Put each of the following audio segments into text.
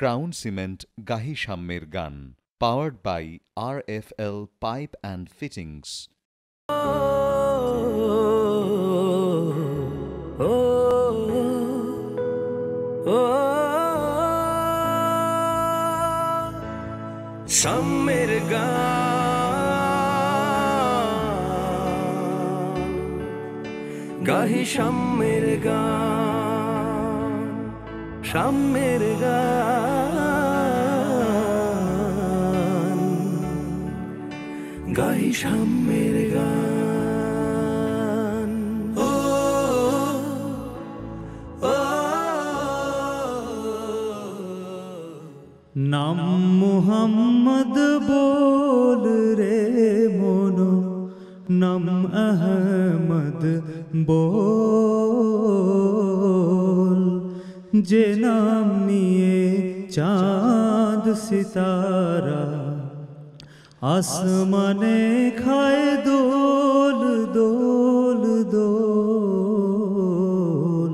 Crown cement গাহি সাম্যের গান, powered by RFL pipe and fittings. সাম্যের গান গাহি সাম্যের গান, সাম্যের গান গাহি সাম্যের গান। নাম মুহাম্মদ बोल रे मोनो, नाम अहमद बोल, जे नाम निये चाँद सितारा आसमाने खाए दोल दोल दोल।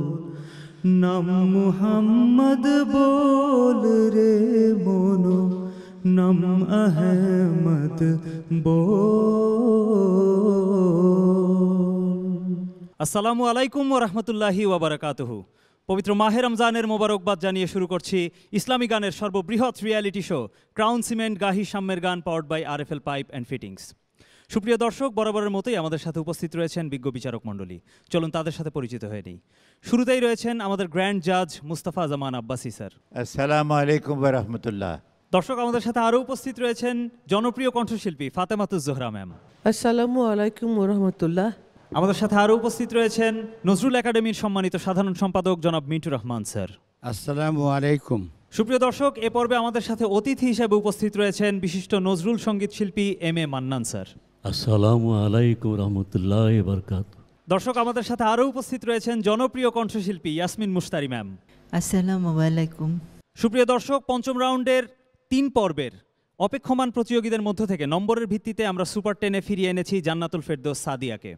नाम मुहम्मद बोल रे मोनो, नाम अहमद बोल। আসসালামু আলাইকুম ওয়া রাহমাতুল্লাহি ওয়া বারাকাতুহু। পবিত্র মাহে রমজানের মোবারকবাদ জানিয়ে শুরু করছি ইসলামী গানের সর্ববৃহৎ রিয়েলিটি শো ক্রাউন সিমেন্ট গাহি সাম্যের গান, powered by RFL pipe and fittings. সুপ্রিয় দর্শক, বরাবরের মতোই আমাদের সাথে উপস্থিত রয়েছেন বিজ্ঞ বিচারক মণ্ডলী। চলুন তাদের সাথে পরিচিত হয়ে নিই। শুরুতেই রয়েছেন আমাদের গ্র্যান্ড জাজ মুস্তাফা জামান আব্বাসী স্যার। আসসালামু আলাইকুম ওয়া রাহমাতুল্লাহ। দর্শক, আমাদের সাথে আরও উপস্থিত রয়েছেন জনপ্রিয় কণ্ঠশিল্পী ফাতেমাতুজ জোহরা ম্যাম। আসসালামু আলাইকুম ওয়া রাহমাতুল্লাহ। আমাদের সাথে আরও উপস্থিত রয়েছেন নজরুল একাডেমির সম্মানিত সাধারণ সম্পাদক জনাব মিন্টুর রহমান স্যার। আসসালামু আলাইকুম। সুপ্রিয় দর্শক, এ পর্বে আমাদের সাথে অতিথি হিসেবে উপস্থিত রয়েছেন বিশিষ্ট নজরুল সঙ্গীত শিল্পী M.A. মান্নান স্যার। আসসালামু আলাইকুম রহমতুল্লাহি ওয়া বারাকাতুহু। দর্শক, আমাদের সাথে আরও উপস্থিত রয়েছেন জনপ্রিয় কণ্ঠশিল্পী ইয়াসমিন মুশতারি ম্যাম। আসসালামু আলাইকুম। সুপ্রিয় দর্শক, পঞ্চম রাউন্ডের 3 পর্বের অপেক্ষমান প্রতিযোগীদের মধ্য থেকে নম্বরের ভিত্তিতে আমরা সুপার 10-এ ফিরিয়ে এনেছি জান্নাতুল ফেরদৌস সাদিয়াকে।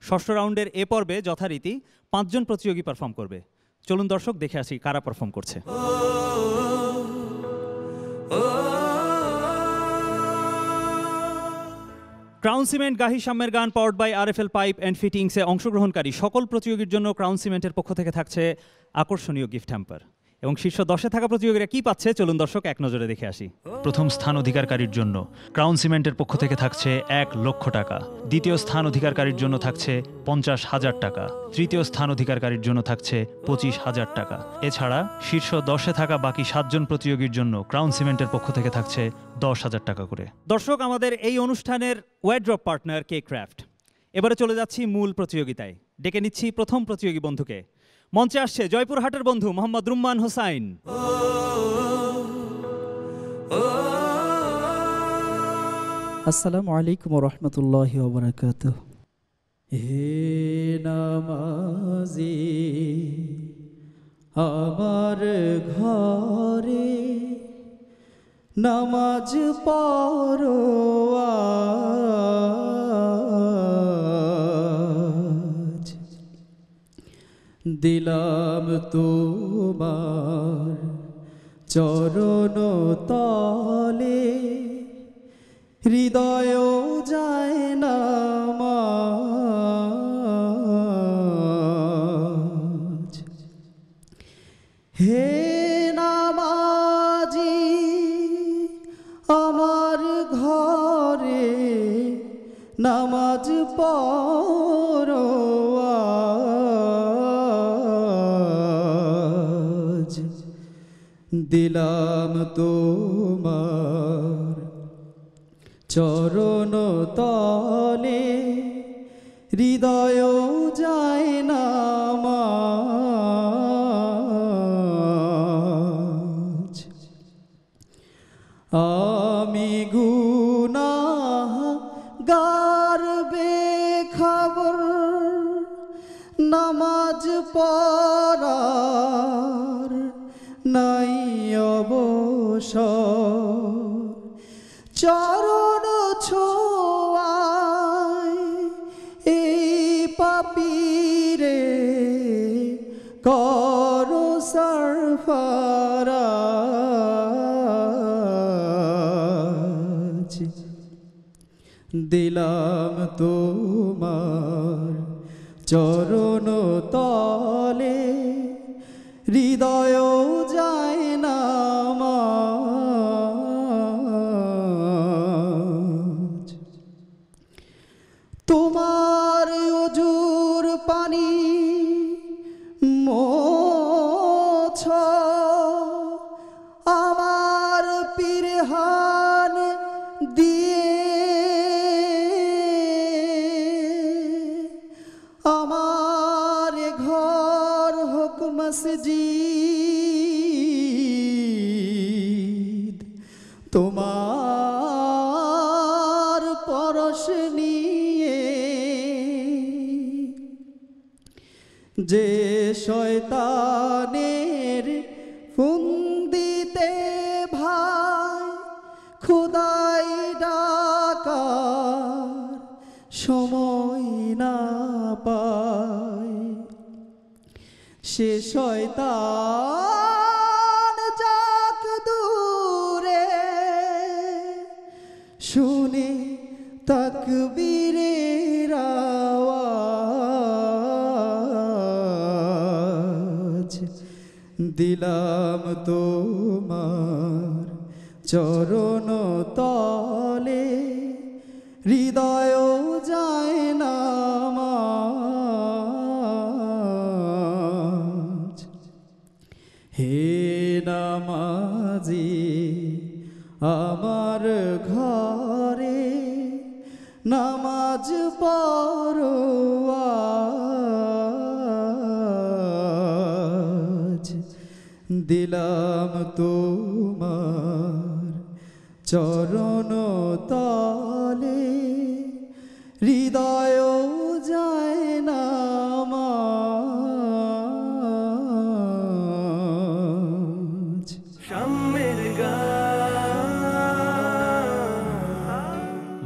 ষষ্ঠ রাউন্ডের এ পর্বে যথারীতি 5 জন প্রতিযোগী পারফর্ম করবে। চলুন দর্শক, দেখে আসি কারা পারফর্ম করছে। ক্রাউন সিমেন্ট গাহি সাম্যের গান, powered by RFL pipe and ফিটিংসে অংশগ্রহণকারী সকল প্রতিযোগীর জন্য ক্রাউন সিমেন্টের পক্ষ থেকে থাকছে আকর্ষণীয় গিফট হ্যাম্পার। এবং শীর্ষ 10-এ থাকা প্রতিযোগীরা কি পাচ্ছে চলুন দর্শক এক নজরে দেখে আসি। প্রথম স্থান অধিকারকারীর জন্য ক্রাউন সিমেন্টের পক্ষ থেকে থাকছে 1 লক্ষ টাকা, দ্বিতীয় স্থান অধিকারকারীর জন্য থাকছে 50,000 টাকা, তৃতীয় স্থান অধিকারকারীর জন্য থাকছে 25,000 টাকা। এছাড়া শীর্ষ 10-এ থাকা বাকি 7 জন প্রতিযোগীর জন্য ক্রাউন সিমেন্টের পক্ষ থেকে থাকছে 10,000 টাকা করে। দর্শক, আমাদের এই অনুষ্ঠানের ওয়ারড্রপ পার্টনার কে ক্রাফট। এবারে চলে যাচ্ছি মূল প্রতিযোগিতায়। ডেকে নিচ্ছি প্রথম প্রতিযোগী বন্ধুকে। মঞ্চে আসছে জয়পুরহাটের বন্ধু মোহাম্মদ রুম্মান হোসাইন। আসসালামু আলাইকুম ওয়া রাহমাতুল্লাহি ওয়া বারাকাতুহু। হে নামাজি আমার ঘরে নামাজ পড়ো আজ, দিলাম তোমার চরণ তলে, হৃদয় যায় নামাজ। হে নামাজি আমার ঘরে নামাজ পড়ো আজ, দিলাম তোমার চরণ তলে, হৃদয় যায় নামাজ। আমি গুনাহগার বেখবর, নামাজ পড়ার নাই অবসর, চরণ ছোঁয়ায় এই পাপীরে করো সরফরাজ। দিলাম তোমার চরণ তলে হৃদয় যায় না মাঝ। তোমার অজুর পানি মোছ আমার পিরহান দিয়ে, আমার ঘর হোক মসজিদ তোমার পরশ নিয়ে। যে শয়তানের ফুন্দিতে ভাই খোদাই ডাকার সময় না পায়, সে শয়তান যাক দূরে শুনে তাকবীরের আওয়াজ। দিলাম তোমার চরণ তলে হৃদয় যায় না মাঝ। হে নামাজি আমার ঘরে নামাজ পড়ো আজ। দিলাম তোমার চরণ তলে হৃদয় যায় না মাঝ। সাম্যের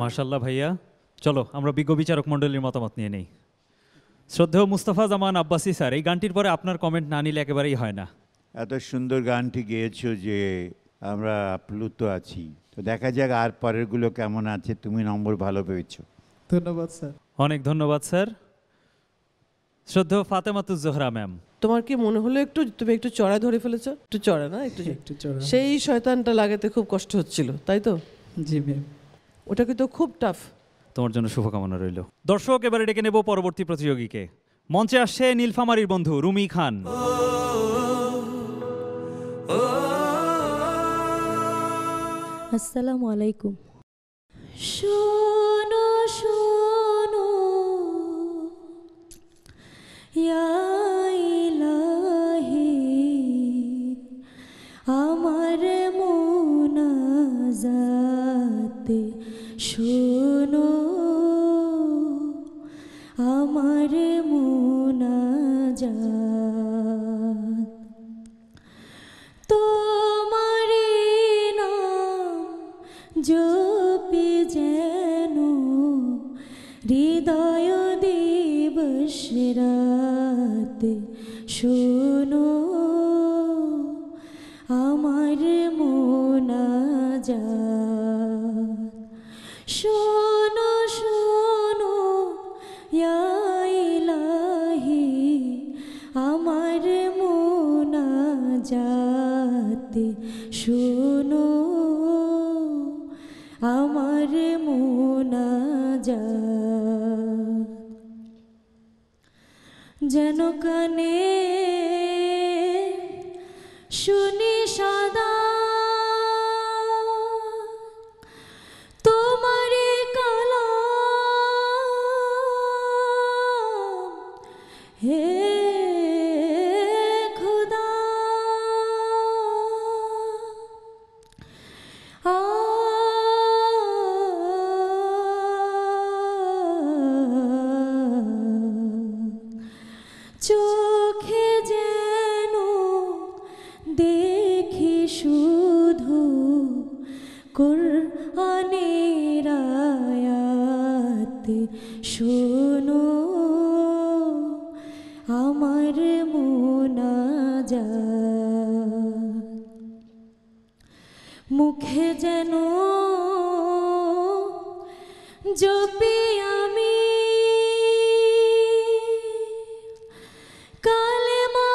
মাশাল্লাহ ভাইয়া, চলো আমরা বিজ্ঞ বিচারক মণ্ডলীর মতামত নিয়ে নেই। শ্রদ্ধেয় মুস্তাফা জামান আব্বাসী স্যার, এই গানটির পরে আপনার কমেন্ট না নিলে একেবারেই হয় না। এত সুন্দর গানটি গেয়েছো যে আমরা আপ্লুত আছি। তো দেখা যাক আর পরেরগুলো কেমন আছে। তুমি নম্বর ভালো পেয়েছো, ধন্যবাদ স্যার। অনেক ধন্যবাদ স্যার। শ্রদ্ধেয় ফাতেমাতুজ জোহরা ম্যাম, তোমার কি মনে হলো একটু তুমি একটু চড়া ধরে ফেলেছো? একটু চড়া না, একটু চড়া। সেই শয়তানটা লাগাতে খুব কষ্ট হচ্ছিল, তাই তো? জি ম্যাম। ওটা কিন্তু খুব টাফ। তোমার জন্য শুভকামনা রইল। দর্শক, এবারে ডেকে নেব পরবর্তী প্রতিযোগীকে। মঞ্চে আসছে নীলফামারীর বন্ধু রুমি খান। আসসালামু আলাইকুম। শোনো শোনো ইয়া ইলাহি, আমার মুনাজাত শোনো, আমার মুনাজাত। তোমারি নাম জপি যেন হৃদয় দিবস রাত শোনো, আমার মুনাজাত। শোনো শোনো ইয়া ইলাহি, আমার মুনাজাত শোনো, আমার মুনাজাত। যেন কানে শুনি সদা তোমারে কালাম, হে খুদা চোখে যেন দেখি শুধু কুরআনের আয়াত শোনো, আমার মুনাজাত। মুখে যেন জপি আমি কালেমা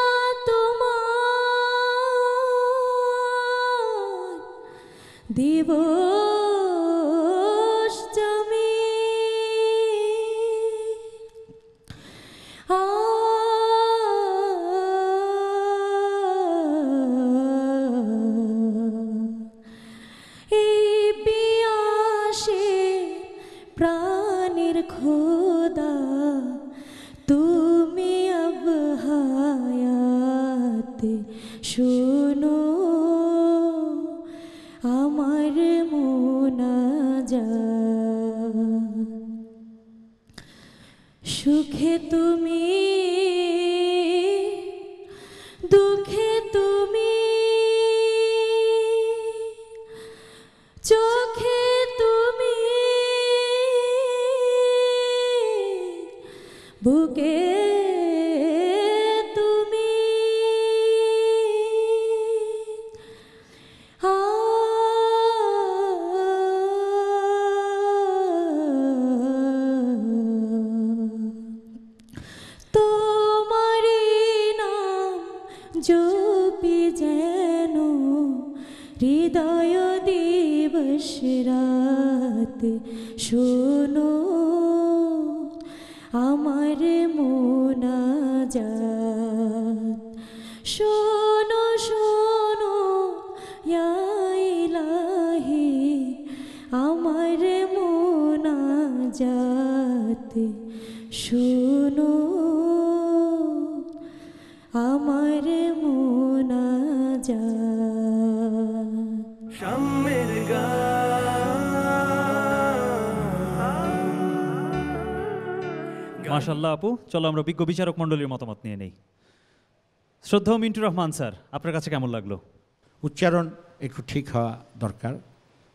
তোমার দিবস জমি এই পিয়াসে প্রাণের খোদা তুমি আব হায়াতে শোনো আমার মোনাজাত। সুখে তুমি দুঃখে তুমি চোখে তুমি বুকে তুমি তোমারি নাম জপি যেন হৃদয় দিবস রাত শোনো আমার মোনাজাত। শোনো শোনো ইয়া ইলাহি আমার মোনাজাত শোনো আমার মোনাজাত। সাম্যের মাশাআল্লাহ আপু, চলো আমরা বিজ্ঞ বিচারক মণ্ডলীর মতামত নিয়ে নেই। শ্রদ্ধেয় মিন্টু রহমান স্যার, আপনার কাছে কেমন লাগলো? উচ্চারণ একটু ঠিক হওয়া দরকার।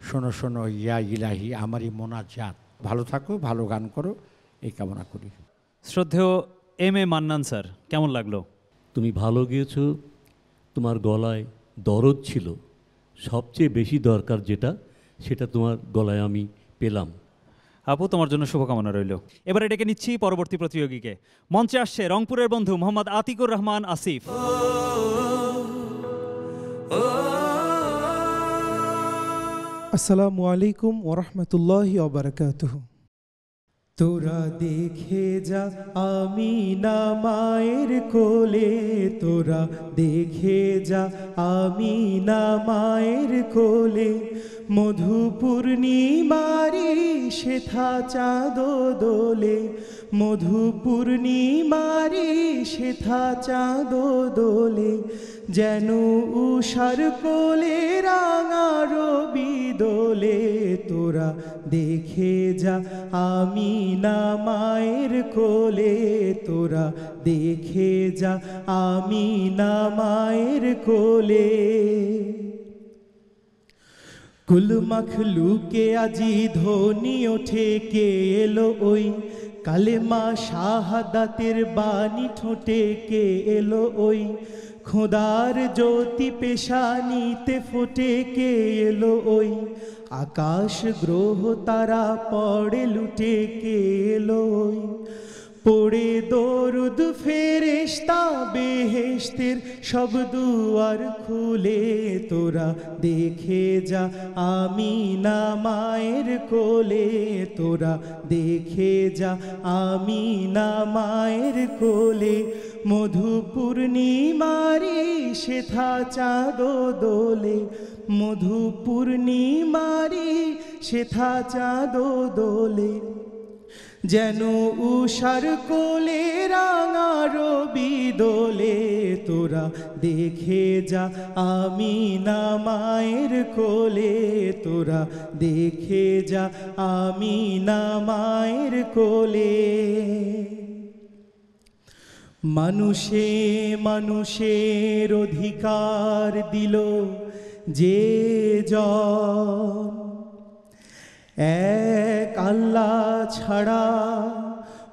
শোনো শোনো ইয়া ইলাহি আমারই মোনাজাত। ভালো থাকো, ভালো গান করো, এই কামনা করি। শ্রদ্ধেয় এম এ মান্নান স্যার, কেমন লাগলো? তুমি ভালো গেয়েছো, তোমার গলায় দরদ ছিল, সবচেয়ে বেশি দরকার যেটা সেটা তোমার গলায় আমি পেলাম। আপু, তোমার জন্য শুভকামনা রইল। এবারে ডেকে নিচ্ছি পরবর্তী প্রতিযোগীকে। মঞ্চে আসছে রংপুরের বন্ধু মোহাম্মদ আতিকুর রহমান আসিফ। আসসালামু আলাইকুম ওরহমতুল্লাহি ওবারাকাতুহু। তোরা দেখে যা আমিনা মায়ের কোলে, তোরা দেখে যা আমিনা মায়ের কোলে, মধু পূর্ণিমারি সেথা চাঁদ দোলে, মধু পূর্ণিমারি সেথা চাঁদ দোলে, যেন উষার কোলে রাঙা রবি দোলে। তোরা দেখে যা আমিনা মায়ের কোলে, তোরা দেখে যা আমিনা মায়ের কোলে। কুল মখলুকে আজি ধ্বনি ওঠে কে এলো ওই, কালেমা শাহাদাতের বাণী ঠোঁটে কে এলো ওই, খোদার জ্যোতি পেশানিতে ফোটে কে এলো ওই, আকাশ গ্রহ তারা পড়ে লুটে কে এলো ওই, পড়ে দরুদ ফেরেশতা বেহেশতের সব দুয়ার খুলে। তোরা দেখে যা আমিনা মায়ের কোলে, তোরা দেখে যা আমিনা মায়ের কোলে, মধু পূর্ণিমারি সেথা চাঁদ দোলে, মধু পূর্ণিমারি সেথা চাঁদ দোলে, যেন উষার কোলে রাঙা রবি দোলে। তোরা দেখে যা আমিনা মায়ের কোলে, তোরা দেখে যা আমিনা মায়ের কোলে। মানুষে মানুষের অধিকার দিল যে জন, এক আল্লাহ ছাড়া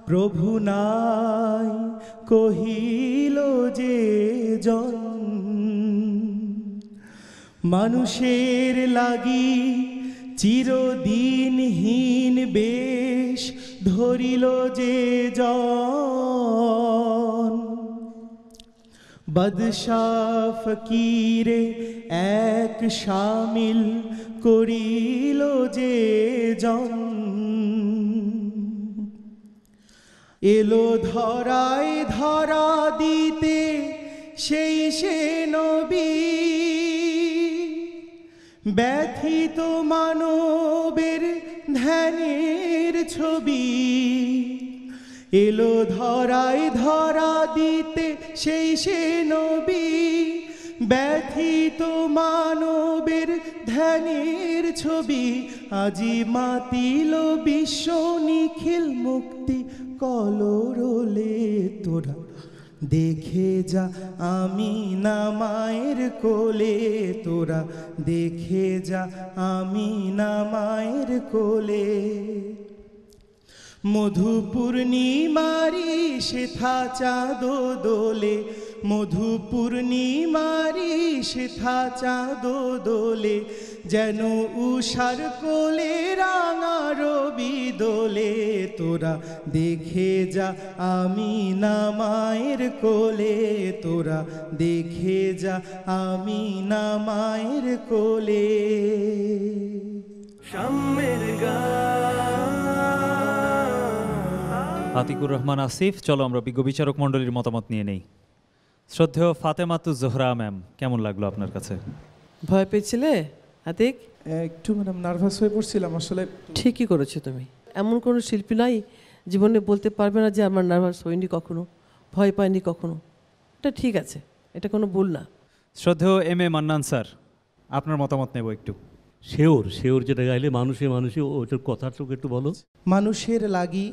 প্রভু নাই কহিল যে জন। মানুষের লাগি চিরদিনহীন বেশ ধরিল যে জন, বাদশাহ ফকিরে এক শামিল করিল যে জন। এলো ধরায় ধরা দিতে সেই সে নবী, ব্যথিত মানবের ধ্যানের ছবি। এলো ধরায় ধরা দিতে সেই সে নবী, ব্যথিত মানবের ধ্যানের ছবি। আজি মাতিল বিশ্ব নিখিল মুক্তি কলরলে তোরা, দেখে যা আমিনা মায়ের কোলে তোরা, দেখে যা আমিনা মায়ের কোলে। মধু পূর্ণিমারি সেথা চাঁদ দোলে, মধু পূর্ণিমারি সেথা চাঁদ দোলে, যেন উষার কোলে রাঙা রবি দোলে তোরা, দেখে যা আমিনা মায়ের কোলে তোরা, দেখে যা আমিনা মায়ের কোলে। শাম্মের আতিকুর রহমান আসিফ, চলো আমরা বিজ্ঞ বিচারক মণ্ডলীর মতামত নিয়ে নেই। শ্রদ্ধেয় ফাতেমাতুজ জোহরা ম্যাম, কেমন লাগলো আপনার কাছে? ভয় পেয়েছিলে আতিক? একটু ম্যাডাম নার্ভাস হয়ে পড়ছিলাম আসলে। ঠিকই করেছো তুমি। এমন কোনো শিল্পী নাই জীবনে বলতে পারবে না যে আমার নার্ভাস হয়নি কখনো, ভয় পাইনি কখনো। এটা ঠিক আছে, এটা কোনো ভুল না। শ্রদ্ধেয় এম এ মান্নান স্যার, আপনার মতামত নেব একটু। শেওর শেওর যেটা গাইলে মানুষে মানুষে, ওটার কথাটুকু একটু বলো। মানুষের লাগি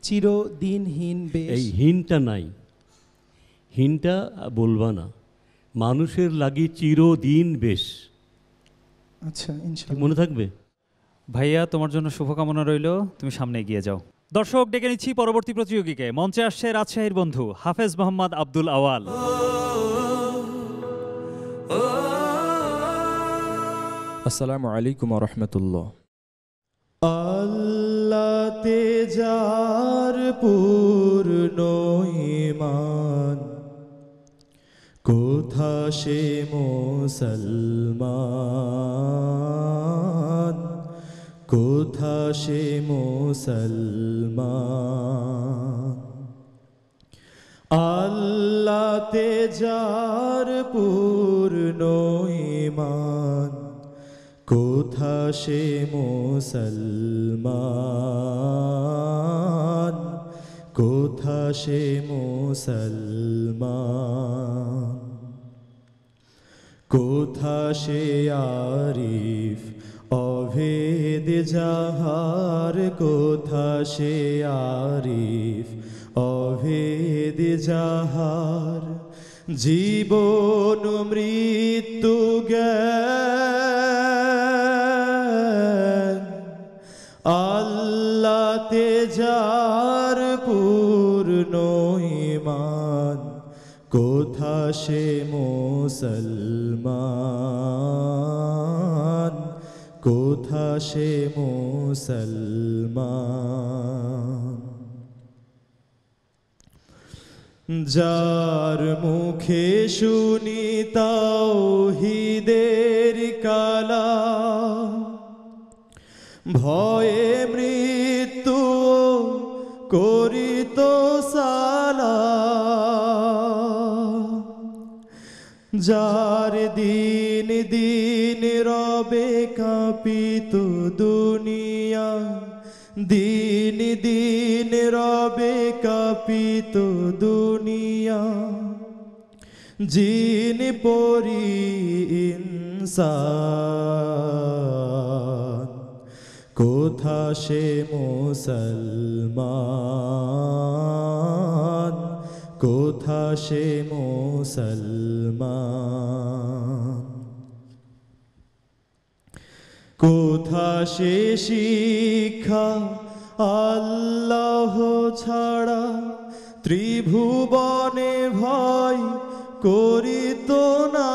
চিরদিনহীন বেশ, এই হিনটা নাই, হিনটা বলবা না, মানুষের লাগি চিরদিন বেশ। আচ্ছা ইনশাআল্লাহ মনে থাকবে। ভাইয়া, তোমার জন্য শুভকামনা রইল, তুমি সামনে এগিয়ে যাও। দর্শক, ডেকে নিচ্ছি পরবর্তী প্রতিযোগীকে। মঞ্চে আসছে রাজশাহীর বন্ধু হাফেজ মোহাম্মদ আব্দুল আওয়াল। আসসালামু আলাইকুম ওয়া রাহমাতুল্লাহ। আল্লাহতে যার পূর্ণ ঈমান, কোথা সে মুসলমান, কোথা সে মুসলমান। আল্লাহতে যার পূর্ণ ঈমান, কোথা সে মুসলমান, কোথা সে মুসলমান। কোথা সে আরিফ অভেদ যাহার, কোথা সে আরিফ অভেদ যাহার। জীবন মৃত্যু জ্ঞান, আল্লাহতে যার পূর্ণ ঈমান, কোথা সে মুসলমান, কোথা সে মুসলমান। যার মুখে শুনি তাওহীদের কালাম, ভয়ে মৃত্যু করিত সালাম। যার দিন দিন রবে কাঁপিত দুনিয়া, দিন দিন রবে কাঁপিত দুনিয়া। জিন পরি ইনসান, কোথা সে মুসলমান, কোথা সে মুসলমান। কোথা সে শিক্ষা আল্লাহ ছাড়া, ত্রিভুবনে ভয় করিত না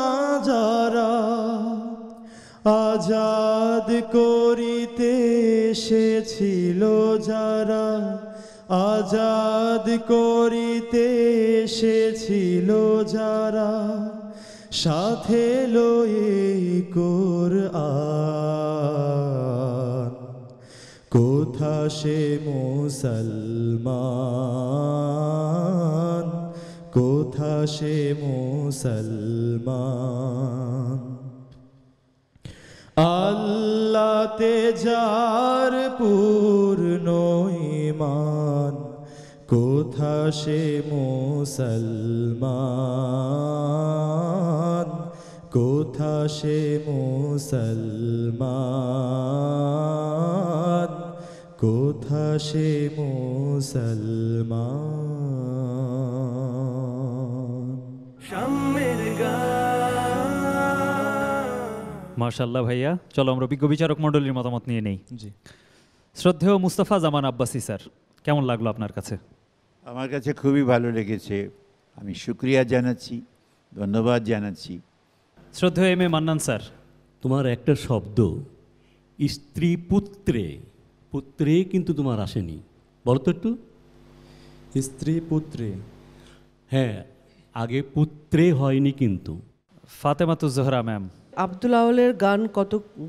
যারা। আজাদ করিতে এসেছিল যারা, আজাদ করিতে এসেছিল যারা, সাথে লয়ে কোরআন। কোথা সে মুসলমান, কোথা সে মুসলমান। আল্লাহতে যার পূর্ণ ঈমান, কোথা সে মুসলমান, কোথা সে মুসলমান, কোথা সে মুসলমান। মাশাআল্লাহ ভাইয়া, চলো আমরা বিজ্ঞ বিচারক মণ্ডলীর মতামত নিয়ে নেই। জি, শ্রদ্ধেয় মুস্তাফা জামান আব্বাসী স্যার, কেমন লাগলো আপনার কাছে? আমার কাছে খুবই ভালো লেগেছে, আমি শুক্রিয়া জানাচ্ছি, ধন্যবাদ জানাচ্ছি। শ্রদ্ধেয় এম এ মান্নান স্যার, তোমার একটা শব্দ স্ত্রী পুত্রে, পুত্রে কিন্তু তোমার আসেনি, বলো তো একটু। স্ত্রী পুত্রে, হ্যাঁ, আগে পুত্রে হয়নি কিন্তু। ফাতেমাতুজ জোহরা ম্যাম, আব্দুল আউয়ালের গান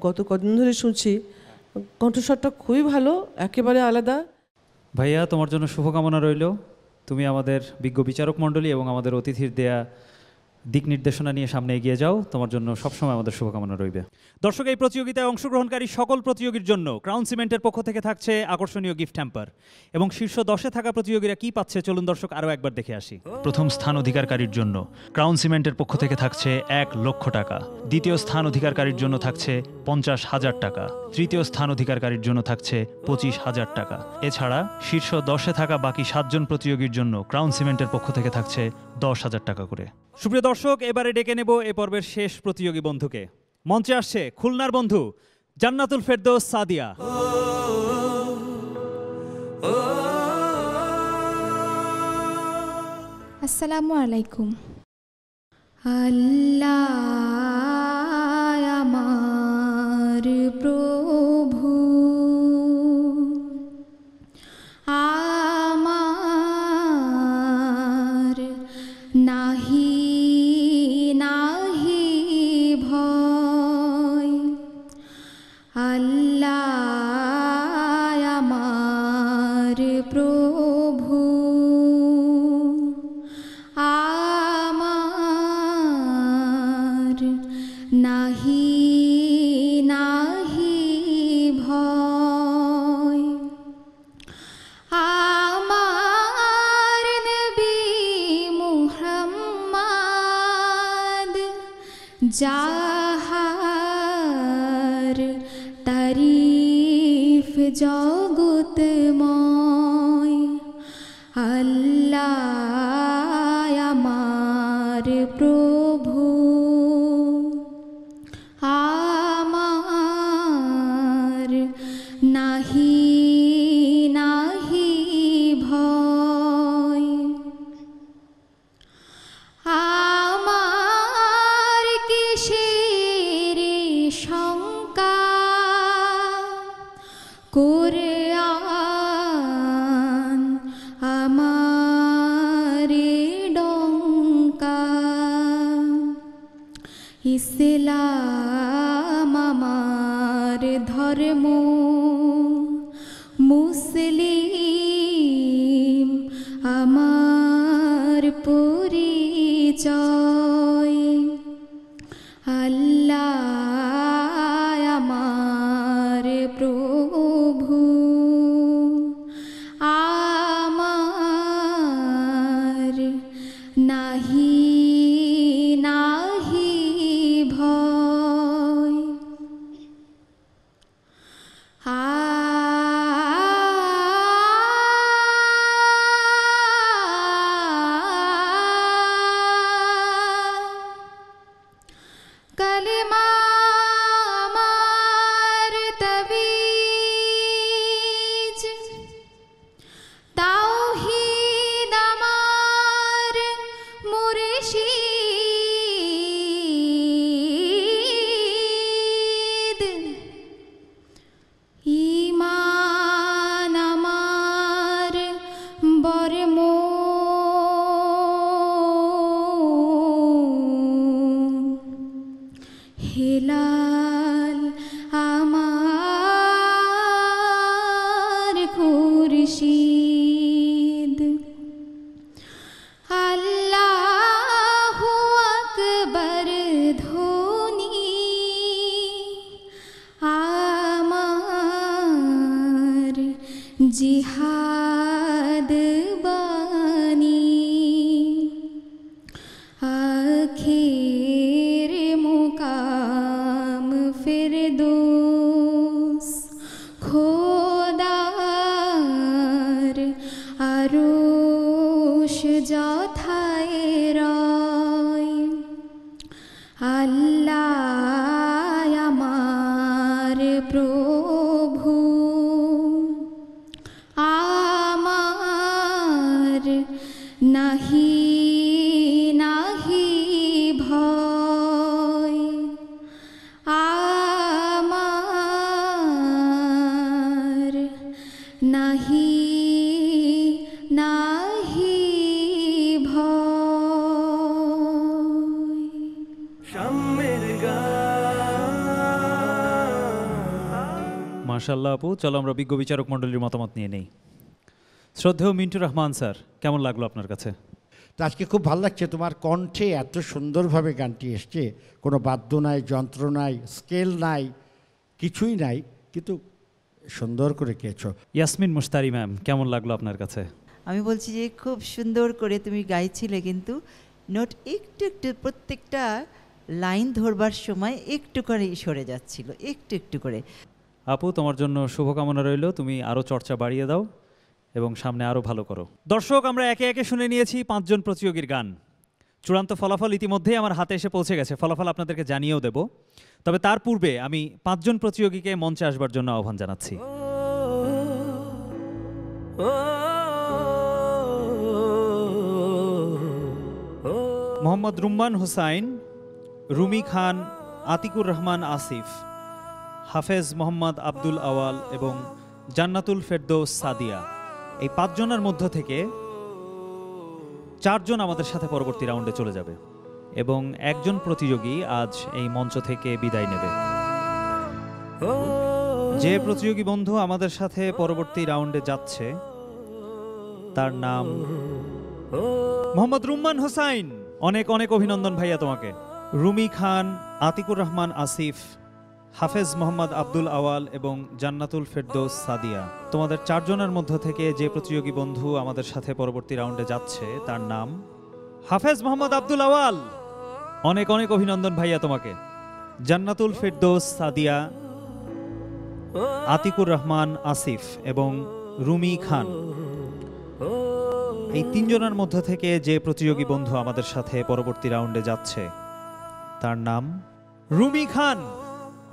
গত কদিন ধরে শুনছি, কণ্ঠস্বরটা খুবই ভালো, একেবারে আলাদা। ভাইয়া তোমার জন্য শুভকামনা রইল। তুমি আমাদের বিজ্ঞ বিচারক মণ্ডলী এবং আমাদের অতিথির দেয়া দিক নির্দেশনা নিয়ে সামনে এগিয়ে যাও, তোমার জন্য সবসময় আমাদের শুভকামনা রইবে। দর্শক, এই প্রতিযোগিতায় অংশগ্রহণকারী সকল প্রতিযোগীর জন্য ক্রাউন সিমেন্টের পক্ষ থেকে থাকছে আকর্ষণীয় গিফট হ্যাম্পার। এবং শীর্ষ 10-এ থাকা প্রতিযোগীরা কি পাচ্ছে চলুন দর্শক আরও একবার দেখে আসি। প্রথম স্থান অধিকারকারীর জন্য ক্রাউন সিমেন্টের পক্ষ থেকে থাকছে 1 লক্ষ টাকা, দ্বিতীয় স্থান অধিকারকারীর জন্য থাকছে 50,000 টাকা, তৃতীয় স্থান অধিকারকারীর জন্য থাকছে 25,000 টাকা। এছাড়া শীর্ষ 10-এ থাকা বাকি 7 জন প্রতিযোগীর জন্য ক্রাউন সিমেন্টের পক্ষ থেকে থাকছে 10,000 টাকা করে। সুপ্রিয় দর্শক, এবারে ডেকে নেব এ পর্বের শেষ প্রতিযোগী বন্ধুকে। মঞ্চে আসছে খুলনার বন্ধু জান্নাতুল ফেরদৌস সাদিয়া। আসসালামু আলাইকুম। আল্লাহ আমার প্রভু, আমার নাহি নাহি ভয়। আল্লাহ আমার প্রভু, আমার নাহি নাহি ভয়। আমার নবী মুহাম্মদ যাহার তারিফ জগতময়। আল্লাহ আমার প্রভু, আমার নাহি নাহি ভয়। আমার কিসের শঙ্কা, কোরআন আমার ডঙ্কা। ইসলাম আমার ধর্ম, মুসলিম আমার পরিচয়। আল্লাহ আমার প্রভু, আমার নাহি নাহি ভয়। जिहाद बानी आखिर मुकाम फिरदौस খোদার আরশ যথায় রয় আল্লাহ আমার প্রভু আমার নাহি নাহি ভয় আমার নাহি নাহি ভয়। মাশাআল্লাহ আপু, চলো আমরা বিজ্ঞ বিচারক মণ্ডলীর মতামত নিয়ে নেই। শ্রদ্ধেয় মিন্টু রহমান স্যার, কেমন লাগলো আপনার কাছে? তো আজকে খুব ভালো লাগছে, তোমার কণ্ঠে এত সুন্দরভাবে গানটি এসছে, কোনো বাদ্য নাই, যন্ত্র নাই, স্কেল নাই, কিছুই নাই, কিন্তু সুন্দর করে গেয়েছো। ইয়াসমিন মুশতারি ম্যাম, কেমন লাগলো আপনার কাছে? আমি বলছি যে খুব সুন্দর করে তুমি গাইছিলে, কিন্তু নোট একটু একটু প্রত্যেকটা লাইন ধরবার সময় একটু করে সরে যাচ্ছিল, একটু একটু করে। আপু, তোমার জন্য শুভকামনা রইল, তুমি আরও চর্চা বাড়িয়ে দাও এবং সামনে আরও ভালো করো। দর্শক, আমরা একে একে শুনে নিয়েছি 5 জন প্রতিযোগীর গান। চূড়ান্ত ফলাফল ইতিমধ্যেই আমার হাতে এসে পৌঁছে গেছে, ফলাফল আপনাদেরকে জানিয়েও দেব। তবে তার পূর্বে আমি 5 জন প্রতিযোগীকে মঞ্চে আসবার জন্য আহ্বান জানাচ্ছি। মোহাম্মদ রুম্মান হুসাইন, রুমি খান, আতিকুর রহমান আসিফ, হাফেজ মোহাম্মদ আব্দুল আওয়াল এবং জান্নাতুল ফেরদৌস সাদিয়া, এই 5 জনের মধ্য থেকে 4 জন আমাদের সাথে পরবর্তী রাউন্ডে চলে যাবে এবং একজন প্রতিযোগী আজ এই মঞ্চ থেকে বিদায় নেবে। যে প্রতিযোগী বন্ধু আমাদের সাথে পরবর্তী রাউন্ডে যাচ্ছে তার নাম মোহাম্মদ রুম্মান হুসাইন। অনেক অনেক অভিনন্দন ভাইয়া তোমাকে। রুমি খান, আতিকুর রহমান আসিফ, হাফেজ মোহাম্মদ আব্দুল আওয়াল এবং জান্নাতুল ফেরদৌস সাদিয়া, তোমাদের 4 জনের মধ্য থেকে যে প্রতিযোগী বন্ধু আমাদের সাথে পরবর্তী রাউন্ডে যাচ্ছে তার নাম হাফেজ মোহাম্মদ আব্দুল আওয়াল। অনেক অনেক অভিনন্দন ভাইয়া তোমাকে। জান্নাতুল ফেরদৌস সাদিয়া, আতিকুর রহমান আসিফ এবং রুমি খান, এই 3 জনের মধ্য থেকে যে প্রতিযোগী বন্ধু আমাদের সাথে পরবর্তী রাউন্ডে যাচ্ছে তার নাম রুমি খান।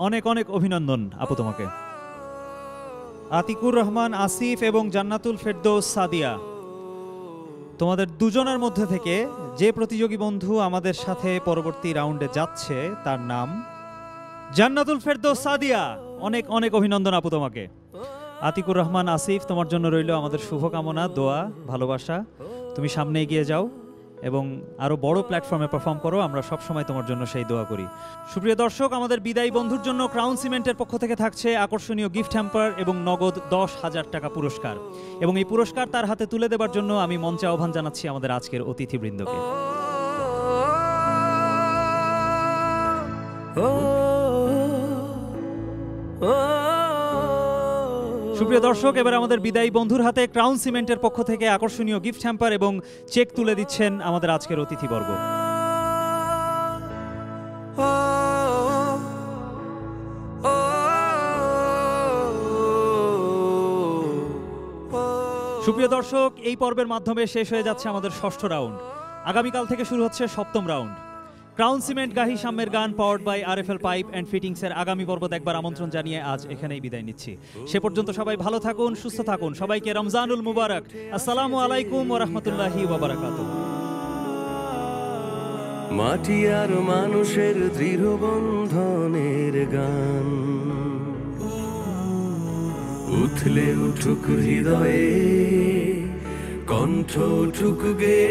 অনেক অনেক অভিনন্দন আপু তোমাকে। আতিকুর রহমান আসিফ এবং জান্নাতুল ফেরদৌস সাদিয়া, তোমাদের 2 জনের মধ্যে থেকে যে প্রতিযোগী বন্ধু আমাদের সাথে পরবর্তী রাউন্ডে যাচ্ছে তার নাম জান্নাতুল ফেরদৌস সাদিয়া। অনেক অনেক অভিনন্দন আপু তোমাকে। আতিকুর রহমান আসিফ, তোমার জন্য রইল আমাদের শুভকামনা, দোয়া, ভালোবাসা। তুমি সামনে এগিয়ে যাও এবং আরও বড় প্ল্যাটফর্মে পারফর্ম করো, আমরা সবসময় তোমার জন্য সেই দোয়া করি। সুপ্রিয় দর্শক, আমাদের বিদায়ী বন্ধুর জন্য ক্রাউন সিমেন্টের পক্ষ থেকে থাকছে আকর্ষণীয় গিফট হ্যাম্পার এবং নগদ 10,000 টাকা পুরস্কার। এবং এই পুরস্কার তার হাতে তুলে দেবার জন্য আমি মঞ্চে আহ্বান জানাচ্ছি আমাদের আজকের অতিথিবৃন্দকে। সুপ্রিয় দর্শক, এবার আমাদের বিদায়ী বন্ধুর হাতে ক্রাউন সিমেন্টের পক্ষ থেকে আকর্ষণীয় গিফট হ্যাম্পার এবং চেক তুলে দিচ্ছেন আমাদের আজকের অতিথিবর্গ। সুপ্রিয় দর্শক, এই পর্বের মাধ্যমে শেষ হয়ে যাচ্ছে আমাদের 6ষ্ঠ রাউন্ড। আগামীকাল থেকে শুরু হচ্ছে 7ম রাউন্ড। ক্রাউন সিমেন্ট গাহি সাম্যের গান powered by RFL pipe and ফিটিংসের আগামী পর্ব দেখবার আমন্ত্রণ জানিয়ে আজ এখানেই বিদায় নিচ্ছি। সে পর্যন্ত সবাই ভালো থাকুন, সুস্থ থাকুন। সবাইকে রমজানুল মুবারক। আসসালামু আলাইকুম ওয়া রাহমাতুল্লাহি ওয়া বারাকাতুহু। মাটি আর মানুষের দৃঢ় বন্ধনের গান উথলে উঠুক হৃদয়ে, কণ্ঠ উঠুক গে,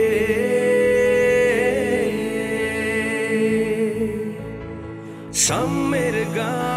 সাম্যের গান।